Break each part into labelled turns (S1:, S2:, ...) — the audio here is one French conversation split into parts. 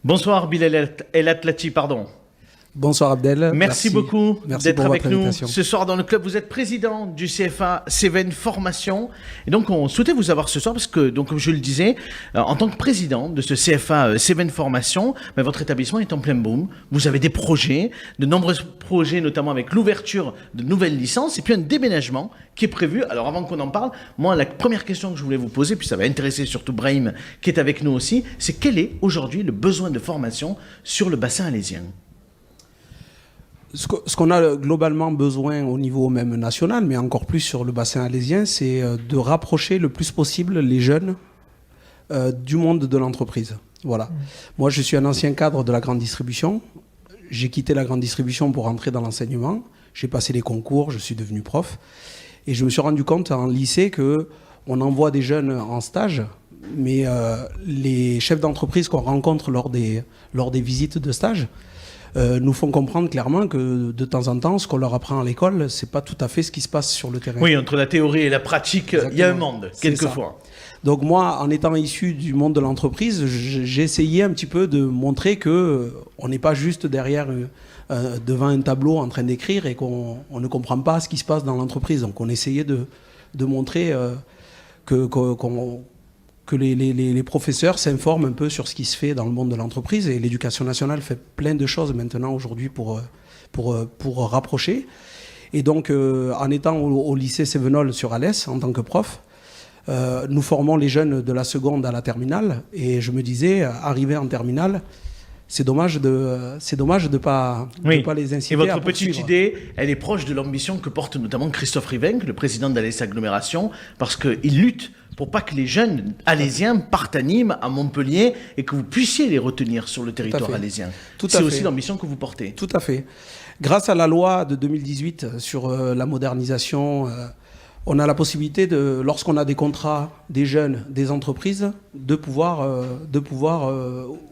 S1: Bonsoir Bilal El Atlati, pardon.
S2: Bonsoir Abdel.
S1: Merci beaucoup d'être avec nous
S2: invitation.
S1: ce soir dans le club. Vous êtes président du CFA Cévennes Formation. Et donc, on souhaitait vous avoir ce soir parce que, donc, comme je le disais, en tant que président de ce CFA Cévennes Formation, votre établissement est en plein boom. Vous avez des projets, de nombreux projets, notamment avec l'ouverture de nouvelles licences et puis un déménagement qui est prévu. Alors, avant qu'on en parle, moi, la première question que je voulais vous poser, puis ça va intéresser surtout Brahim qui est avec nous aussi, c'est quel est aujourd'hui le besoin de formation sur le bassin alésien ?
S2: Ce qu'on a globalement besoin au niveau même national, mais encore plus sur le bassin alésien, c'est de rapprocher le plus possible les jeunes du monde de l'entreprise. Voilà. Moi, je suis un ancien cadre de la grande distribution. J'ai quitté la grande distribution pour entrer dans l'enseignement. J'ai passé les concours, je suis devenu prof. Et je me suis rendu compte en lycée qu'on envoie des jeunes en stage, mais les chefs d'entreprise qu'on rencontre lors des visites de stage nous font comprendre clairement que de temps en temps, ce qu'on leur apprend à l'école, c'est pas tout à fait ce qui se passe sur le terrain.
S1: Oui, entre la théorie et la pratique, il y a un monde, quelquefois.
S2: Donc moi, en étant issu du monde de l'entreprise, j'ai essayé un petit peu de montrer que on n'est pas juste derrière devant un tableau en train d'écrire et qu'on ne comprend pas ce qui se passe dans l'entreprise. Donc on essayait de montrer que les professeurs s'informent un peu sur ce qui se fait dans le monde de l'entreprise, et l'éducation nationale fait plein de choses maintenant aujourd'hui pour rapprocher. Et donc, en étant au lycée Cévenol sur Alès, en tant que prof, nous formons les jeunes de la seconde à la terminale, et je me disais, arrivé en terminale, c'est dommage de pas les inciter
S1: à poursuivre. Et votre petite idée, elle est proche de l'ambition que porte notamment Christophe Rivenc, le président d'Alès Agglomération, parce qu'il lutte pour pas que les jeunes alésiens partent à Nîmes, à Montpellier, et que vous puissiez les retenir sur le territoire alésien. C'est aussi l'ambition que vous portez.
S2: Tout à fait. Grâce à la loi de 2018 sur la modernisation, on a la possibilité, lorsqu'on a des contrats des jeunes, des entreprises, de pouvoir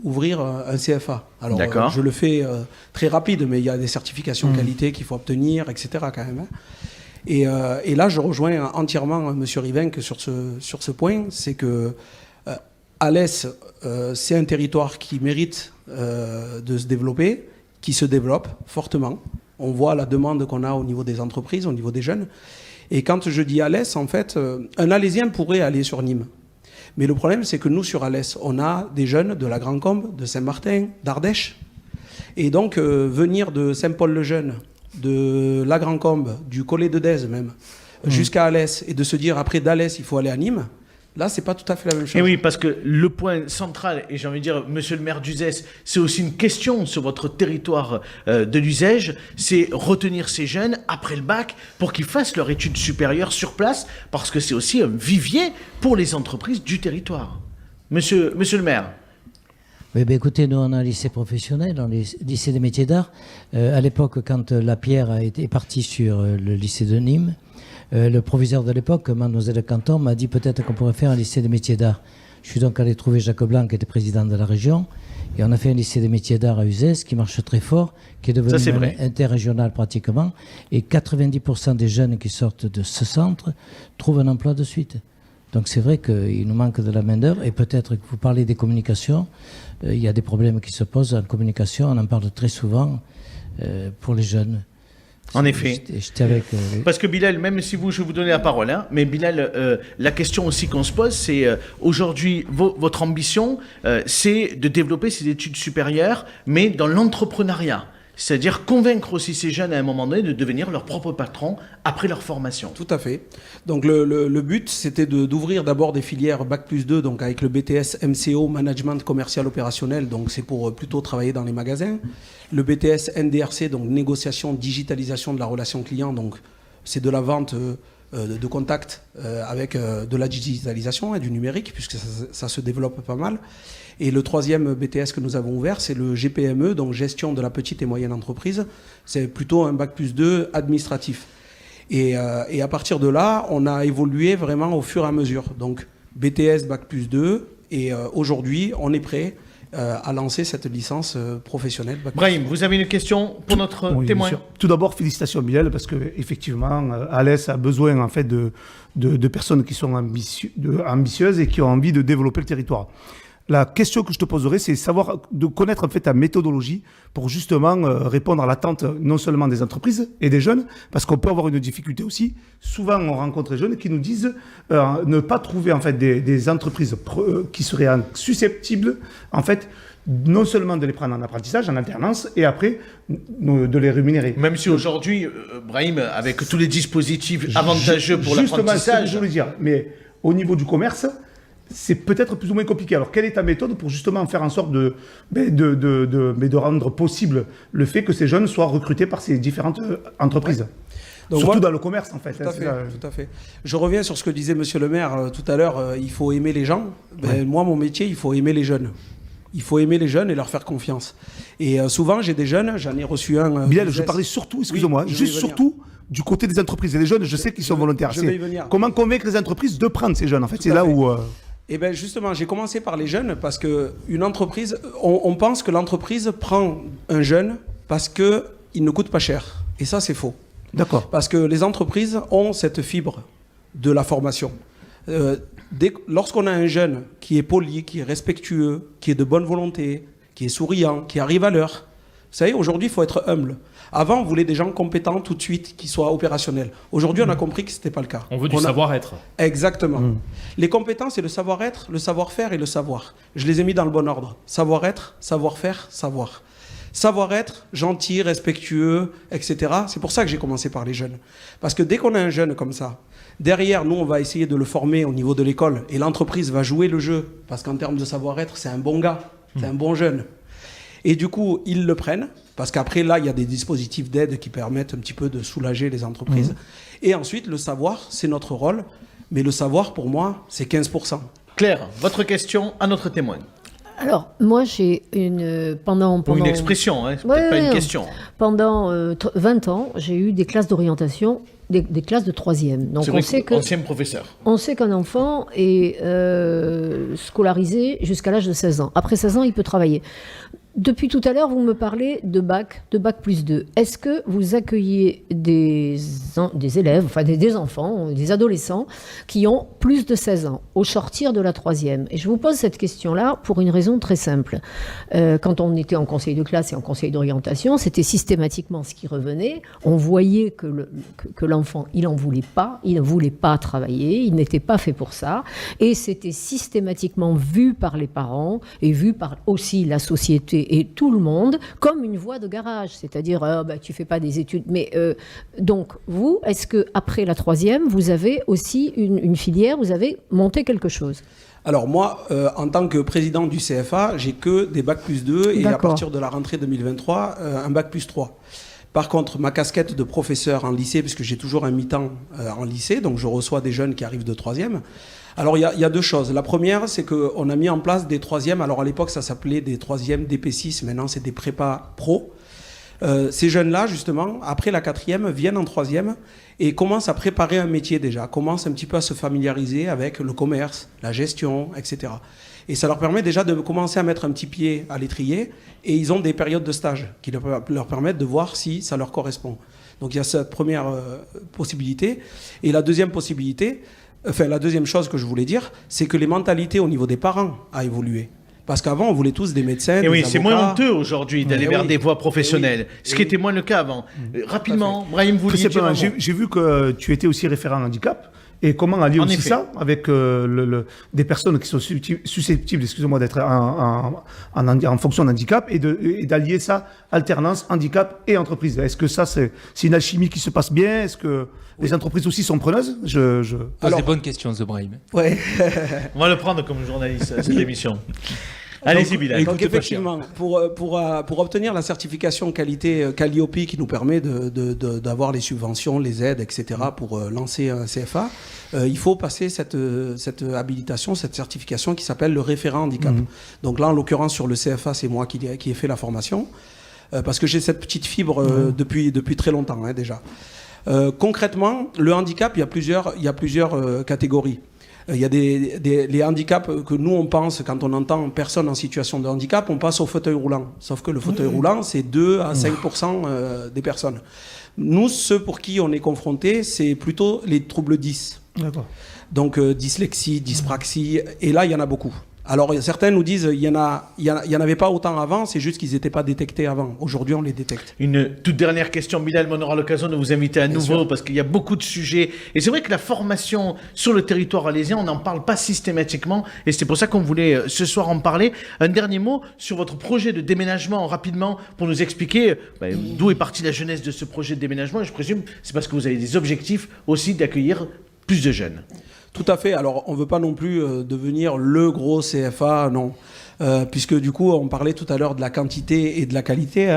S2: ouvrir un CFA. Alors, je le fais très rapide, mais il y a des certifications qualité qu'il faut obtenir, etc. quand même. Et là, je rejoins entièrement M. Rivenc sur ce point. C'est que Alès, c'est un territoire qui mérite de se développer, qui se développe fortement. On voit la demande qu'on a au niveau des entreprises, au niveau des jeunes. Et quand je dis Alès, en fait, un Alésien pourrait aller sur Nîmes. Mais le problème, c'est que nous, sur Alès, on a des jeunes de la Grand-Combe, de Saint-Martin, d'Ardèche. Et donc, venir de Saint-Paul-le-Jeune, de la Grand-Combe, du Collet de Dèze même, jusqu'à Alès, et de se dire après d'Alès, il faut aller à Nîmes, là, c'est pas tout à fait la même chose.
S1: Et oui, parce que le point central, et j'ai envie de dire, monsieur le maire d'Uzès, c'est aussi une question sur votre territoire de l'Uzège, c'est retenir ces jeunes après le bac pour qu'ils fassent leur étude supérieure sur place, parce que c'est aussi un vivier pour les entreprises du territoire. Monsieur le maire.
S3: Oui, écoutez, nous on a un lycée professionnel, un lycée des métiers d'art. À l'époque, quand la pierre est partie sur le lycée de Nîmes, le proviseur de l'époque, Mademoiselle Canton, m'a dit peut-être qu'on pourrait faire un lycée des métiers d'art. Je suis donc allé trouver Jacques Blanc, qui était président de la région, et on a fait un lycée des métiers d'art à Uzès, qui marche très fort, qui est devenu interrégional pratiquement, et 90% des jeunes qui sortent de ce centre trouvent un emploi de suite. Donc c'est vrai qu'il nous manque de la main-d'œuvre, et peut-être que vous parlez des communications, il y a des problèmes qui se posent en communication, on en parle très souvent pour les jeunes.
S1: En effet.
S3: J'étais avec,
S1: Parce que Bilal, même si je vais vous donner la parole, mais Bilal, la question aussi qu'on se pose, c'est aujourd'hui, votre ambition, c'est de développer ces études supérieures, mais dans l'entrepreneuriat. C'est-à-dire convaincre aussi ces jeunes à un moment donné de devenir leur propre patron après leur formation.
S2: Tout à fait. Donc le but, c'était d'ouvrir d'abord des filières Bac+2, donc avec le BTS MCO, Management Commercial Opérationnel, donc c'est pour plutôt travailler dans les magasins. Le BTS NDRC, donc Négociation, Digitalisation de la relation client, donc c'est de la vente de contact avec de la digitalisation et du numérique, puisque ça se développe pas mal. Et le troisième BTS que nous avons ouvert, c'est le GPME, donc Gestion de la petite et moyenne entreprise. C'est plutôt un Bac+2 administratif. Et à partir de là, on a évolué vraiment au fur et à mesure. Donc BTS, Bac+2, et aujourd'hui, on est prêt à lancer cette licence professionnelle.
S1: Brahim, vous avez une question pour notre témoin?
S4: Tout d'abord, félicitations Bilal, parce qu'effectivement, Alès a besoin en fait, de personnes qui sont ambitieuses et qui ont envie de développer le territoire. La question que je te poserai, c'est de connaître en fait ta méthodologie pour justement répondre à l'attente non seulement des entreprises et des jeunes, parce qu'on peut avoir une difficulté aussi. Souvent, on rencontre des jeunes qui nous disent ne pas trouver en fait des entreprises qui seraient susceptibles en fait non seulement de les prendre en apprentissage, en alternance, et après de les rémunérer.
S1: Même si aujourd'hui, Brahim, avec tous les dispositifs avantageux pour l'apprentissage...
S4: Justement, c'est ce que je voulais dire. Mais au niveau du commerce, c'est peut-être plus ou moins compliqué. Alors, quelle est ta méthode pour justement faire en sorte de rendre possible le fait que ces jeunes soient recrutés par ces différentes entreprises? Donc surtout dans le commerce, en fait.
S2: Tout à fait. Je reviens sur ce que disait Monsieur le maire tout à l'heure. Il faut aimer les gens. Moi, mon métier, il faut aimer les jeunes. Il faut aimer les jeunes et leur faire confiance. Et souvent, j'ai des jeunes, j'en ai reçu un...
S4: Bilal, je parlais surtout, excusez-moi, surtout du côté des entreprises. Et les jeunes, je sais qu'ils sont volontaires. Comment convaincre les entreprises de prendre ces jeunes, en fait? C'est là où...
S2: Eh bien, justement, j'ai commencé par les jeunes parce qu'une entreprise, on pense que l'entreprise prend un jeune parce qu'il ne coûte pas cher. Et ça, c'est faux.
S4: D'accord.
S2: Parce que les entreprises ont cette fibre de la formation. Lorsqu'on a un jeune qui est poli, qui est respectueux, qui est de bonne volonté, qui est souriant, qui arrive à l'heure, vous savez, aujourd'hui, il faut être humble. Avant, on voulait des gens compétents tout de suite, qui soient opérationnels. Aujourd'hui, on a compris que ce n'était pas le cas.
S5: On veut du savoir-être.
S2: Exactement. Les compétences, c'est le savoir-être, le savoir-faire et le savoir. Je les ai mis dans le bon ordre. Savoir-être, savoir-faire, savoir. Savoir-être, gentil, respectueux, etc. C'est pour ça que j'ai commencé par les jeunes. Parce que dès qu'on a un jeune comme ça, derrière, nous, on va essayer de le former au niveau de l'école et l'entreprise va jouer le jeu. Parce qu'en termes de savoir-être, c'est un bon gars, c'est un bon jeune. Et du coup, ils le prennent, parce qu'après, là, il y a des dispositifs d'aide qui permettent un petit peu de soulager les entreprises. Et ensuite, le savoir, c'est notre rôle. Mais le savoir, pour moi, c'est 15%.
S1: Claire, votre question à notre témoin.
S6: Alors, moi, j'ai pendant
S1: une expression, hein, c'est peut-être pas une question.
S6: Pendant 20 ans, j'ai eu des classes d'orientation, des classes de 3e. Donc, on sait que
S1: ancien professeur.
S6: On sait qu'un enfant est scolarisé jusqu'à l'âge de 16 ans. Après 16 ans, il peut travailler. Depuis tout à l'heure, vous me parlez de bac plus 2. Est-ce que vous accueillez des élèves, enfin des enfants, des adolescents qui ont plus de 16 ans au sortir de la 3e? Et je vous pose cette question-là pour une raison très simple. Quand on était en conseil de classe et en conseil d'orientation, c'était systématiquement ce qui revenait. On voyait que l'enfant, il ne voulait pas travailler, il n'était pas fait pour ça. Et c'était systématiquement vu par les parents et vu par aussi la société et tout le monde comme une voie de garage, c'est-à-dire tu fais pas des études. Mais donc vous, est-ce que après la 3e, vous avez aussi une filière, vous avez monté quelque chose?
S2: Alors moi, en tant que président du CFA, j'ai que des bac plus 2 et à partir de la rentrée 2023, un bac plus 3. Par contre, ma casquette de professeur en lycée, puisque j'ai toujours un mi-temps en lycée, donc je reçois des jeunes qui arrivent de 3e. Alors, il y a deux choses. La première, c'est qu'on a mis en place des 3e. Alors, à l'époque, ça s'appelait des 3e DP6. Maintenant, c'est des prépas pro. Ces jeunes-là, justement, après la 4e, viennent en 3e et commencent à préparer un métier déjà, commencent un petit peu à se familiariser avec le commerce, la gestion, etc. Et ça leur permet déjà de commencer à mettre un petit pied à l'étrier et ils ont des périodes de stage qui leur permettent de voir si ça leur correspond. Donc, il y a cette première possibilité. Et la deuxième possibilité... la deuxième chose que je voulais dire, c'est que les mentalités au niveau des parents a évolué. Parce qu'avant, on voulait tous des médecins, des avocats.
S1: C'est moins honteux aujourd'hui d'aller vers des voies professionnelles, ce qui était moins le cas avant. Rapidement, Brahim, vous vouliez dire un mot.
S4: J'ai vu que tu étais aussi référent handicap. Et comment allier aussi ça avec des personnes qui sont susceptibles, excusez-moi, d'être en fonction d'handicap et d'allier ça, alternance, handicap et entreprise. Est-ce que ça, c'est une alchimie qui se passe bien? Est-ce que les entreprises aussi sont preneuses?
S5: Pose des bonnes questions, The Brahim.
S2: Ouais.
S1: On va le prendre comme journaliste, cette émission. Allez-y, Bilal.
S2: Donc effectivement, pour obtenir la certification qualité Calliope qui nous permet d'avoir les subventions, les aides, etc. pour lancer un CFA, il faut passer cette habilitation, cette certification qui s'appelle le référent handicap. Donc là, en l'occurrence, sur le CFA, c'est moi qui ai fait la formation, parce que j'ai cette petite fibre depuis très longtemps déjà. Concrètement, le handicap, il y a plusieurs catégories. Il y a les handicaps que nous, on pense, quand on entend personne en situation de handicap, on passe au fauteuil roulant. Sauf que le fauteuil roulant, c'est 2 à 5% des personnes. Nous, ceux pour qui on est confronté, c'est plutôt les troubles 10.
S4: D'accord.
S2: Donc dyslexie, dyspraxie, et là, il y en a beaucoup. Alors certains nous disent il y en avait pas autant avant, c'est juste qu'ils n'étaient pas détectés avant. Aujourd'hui, on les détecte.
S1: Une toute dernière question, Bilal, mais on aura l'occasion de vous inviter à nouveau parce qu'il y a beaucoup de sujets. Et c'est vrai que la formation sur le territoire alésien, on n'en parle pas systématiquement et c'est pour ça qu'on voulait ce soir en parler. Un dernier mot sur votre projet de déménagement rapidement pour nous expliquer d'où est partie la jeunesse de ce projet de déménagement. Et je présume c'est parce que vous avez des objectifs aussi d'accueillir plus de jeunes.
S2: Tout à fait. Alors, on ne veut pas non plus devenir le gros CFA, non. Puisque du coup, on parlait tout à l'heure de la quantité et de la qualité.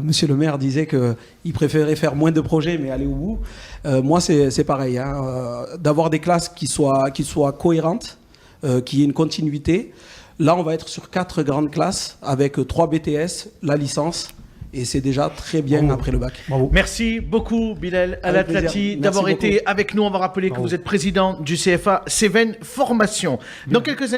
S2: Monsieur le maire disait qu'il préférait faire moins de projets, mais aller au bout. Moi, c'est pareil. D'avoir des classes qui soient cohérentes, qui aient une continuité. Là, on va être sur 4 grandes classes avec 3 BTS, la licence. Et c'est déjà très bien après le bac.
S4: Bravo.
S1: Merci beaucoup, Bilal Alatlati, d'avoir été avec nous. On va rappeler que vous êtes président du CFA Cévennes Formation. Dans quelques années,